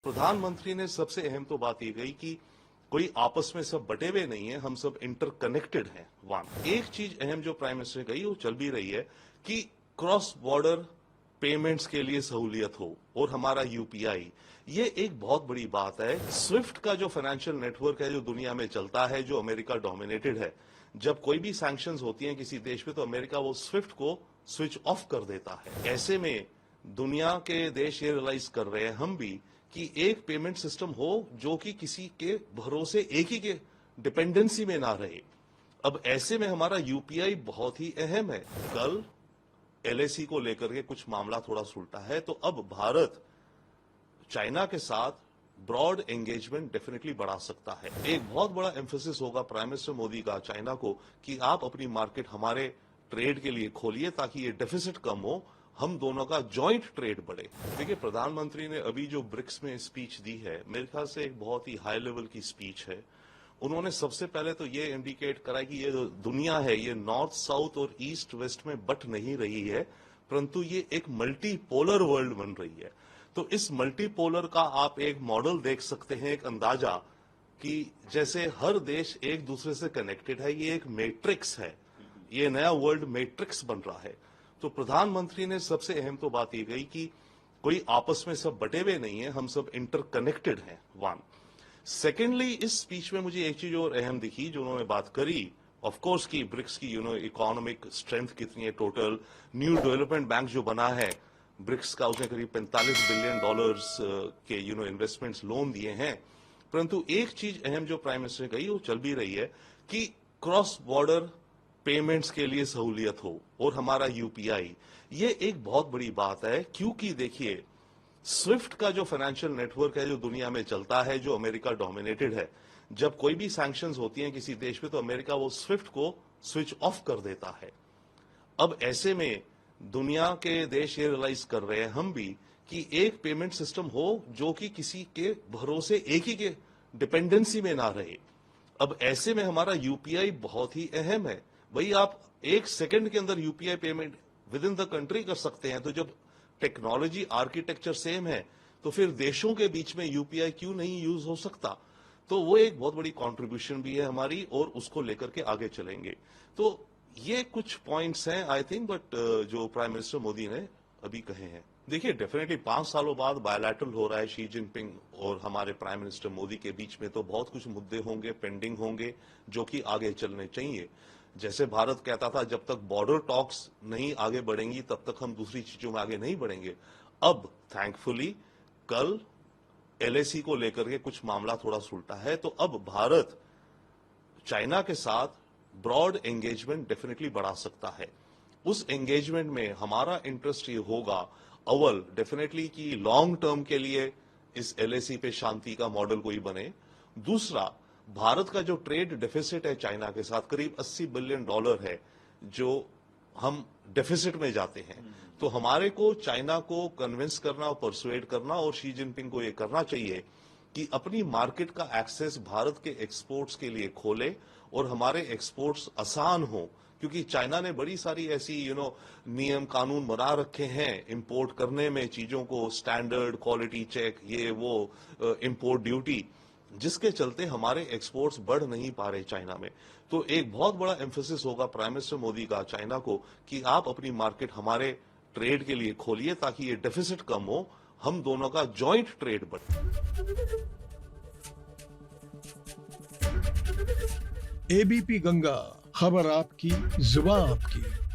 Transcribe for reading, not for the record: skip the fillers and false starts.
प्रधानमंत्री ने सबसे अहम तो बात ये कही कि कोई आपस में सब बटे हुए नहीं है, हम सब इंटरकनेक्टेड हैं। वन एक चीज अहम जो प्राइम मिनिस्टर ने कही वो चल भी रही है कि क्रॉस बॉर्डर पेमेंट्स के लिए सहूलियत हो और हमारा यूपीआई, ये एक बहुत बड़ी बात है। स्विफ्ट का जो फाइनेंशियल नेटवर्क है जो दुनिया में चलता है, जो अमेरिका डोमिनेटेड है, जब कोई भी सैंक्शंस होती हैं किसी देश पे तो अमेरिका वो स्विफ्ट को स्विच ऑफ कर देता है। ऐसे में दुनिया के देश ये रियलाइज कर रहे हैं, हम भी, कि एक पेमेंट सिस्टम हो जो कि किसी के भरोसे एक ही के डिपेंडेंसी में ना रहे। अब ऐसे में हमारा यूपीआई बहुत ही अहम है। कल एलएसी को लेकर के कुछ मामला थोड़ा सुलटा है, तो अब भारत चाइना के साथ ब्रॉड एंगेजमेंट डेफिनेटली बढ़ा सकता है। एक बहुत बड़ा एम्फेसिस होगा प्राइम मिनिस्टर मोदी का चाइना को कि आप अपनी मार्केट हमारे ट्रेड के लिए खोलिए ताकि ये डेफिसिट कम हो, हम दोनों का जॉइंट ट्रेड बढ़े। देखिए, प्रधानमंत्री ने अभी जो ब्रिक्स में स्पीच दी है, मेरे ख्याल से एक बहुत ही हाई लेवल की स्पीच है। उन्होंने सबसे पहले तो ये इंडिकेट करा कि ये दुनिया है, ये नॉर्थ साउथ और ईस्ट वेस्ट में बट नहीं रही है, परंतु ये एक मल्टीपोलर वर्ल्ड बन रही है। तो इस मल्टीपोलर का आप एक मॉडल देख सकते हैं, एक अंदाजा कि जैसे हर देश एक दूसरे से कनेक्टेड है, ये एक मैट्रिक्स है, ये नया वर्ल्ड मैट्रिक्स बन रहा है। तो प्रधानमंत्री ने सबसे अहम तो बात ये कही कि कोई आपस में सब बटे हुए नहीं है, हम सब इंटरकनेक्टेड हैं। वन सेकेंडली, इस स्पीच में मुझे एक चीज और अहम दिखी जो उन्होंने बात करी, ऑफ कोर्स की ब्रिक्स की इकोनॉमिक स्ट्रेंथ कितनी है, टोटल न्यू डेवलपमेंट बैंक जो बना है ब्रिक्स का, उसने करीब $45 बिलियन के इन्वेस्टमेंट्स लोन दिए हैं। परंतु एक चीज अहम जो प्राइम मिनिस्टर ने कही वो चल भी रही है कि क्रॉस बॉर्डर पेमेंट्स के लिए सहूलियत हो और हमारा यूपीआई, ये एक बहुत बड़ी बात है। क्योंकि देखिए, स्विफ्ट का जो फाइनेंशियल नेटवर्क है जो दुनिया में चलता है, जो अमेरिका डोमिनेटेड है, जब कोई भी सैंक्शंस होती हैं किसी देश पे तो अमेरिका वो स्विफ्ट को स्विच ऑफ कर देता है। अब ऐसे में दुनिया के देश ये रियलाइज कर रहे हैं, हम भी, कि एक पेमेंट सिस्टम हो जो कि किसी के भरोसे एक ही के डिपेंडेंसी में ना रहे। अब ऐसे में हमारा यूपीआई बहुत ही अहम है। भाई, आप एक सेकंड के अंदर UPI payment with in the country कर सकते हैं। तो जब टेक्नोलॉजी आर्किटेक्चर सेम है तो फिर देशों के बीच में यूपीआई क्यों नहीं यूज हो सकता? तो वो एक बहुत बड़ी कंट्रीब्यूशन भी है हमारी और उसको लेकर के आगे चलेंगे। तो ये कुछ पॉइंट्स हैं आई थिंक, बट जो प्राइम मिनिस्टर मोदी ने अभी कहे हैं। देखिए, डेफिनेटली 5 सालों बाद बायलैटरल हो रहा है शी जिनपिंग और हमारे प्राइम मिनिस्टर मोदी के बीच में, तो बहुत कुछ मुद्दे होंगे, पेंडिंग होंगे, जो कि आगे चलने चाहिए। जैसे भारत कहता था जब तक बॉर्डर टॉक्स नहीं आगे बढ़ेंगी तब तक हम दूसरी चीजों में आगे नहीं बढ़ेंगे। अब थैंकफुली कल एलएसी को लेकर के कुछ मामला थोड़ा सुलटा है, तो अब भारत चाइना के साथ ब्रॉड एंगेजमेंट डेफिनेटली बढ़ा सकता है। उस एंगेजमेंट में हमारा इंटरेस्ट ये होगा, अव्वल डेफिनेटली कि लॉन्ग टर्म के लिए इस एलएसी पे शांति का मॉडल कोई बने। दूसरा, भारत का जो ट्रेड डेफिसिट है चाइना के साथ करीब $80 बिलियन है, जो हम डेफिसिट में जाते हैं। तो हमारे को चाइना को कन्विंस करना और परसुएड करना, और शी जिनपिंग को ये करना चाहिए कि अपनी मार्केट का एक्सेस भारत के एक्सपोर्ट्स के लिए खोले और हमारे एक्सपोर्ट्स आसान हो। क्योंकि चाइना ने बड़ी सारी ऐसी नियम कानून बना रखे हैं इंपोर्ट करने में, चीजों को स्टैंडर्ड, क्वालिटी चेक, ये वो, इंपोर्ट ड्यूटी, जिसके चलते हमारे एक्सपोर्ट्स बढ़ नहीं पा रहे चाइना में। तो एक बहुत बड़ा एम्फेसिस होगा प्राइम मिनिस्टर मोदी का चाइना को कि आप अपनी मार्केट हमारे ट्रेड के लिए खोलिए ताकि ये डेफिसिट कम हो, हम दोनों का जॉइंट ट्रेड बढ़े। एबीपी गंगा, खबर आपकी, जुबान आपकी।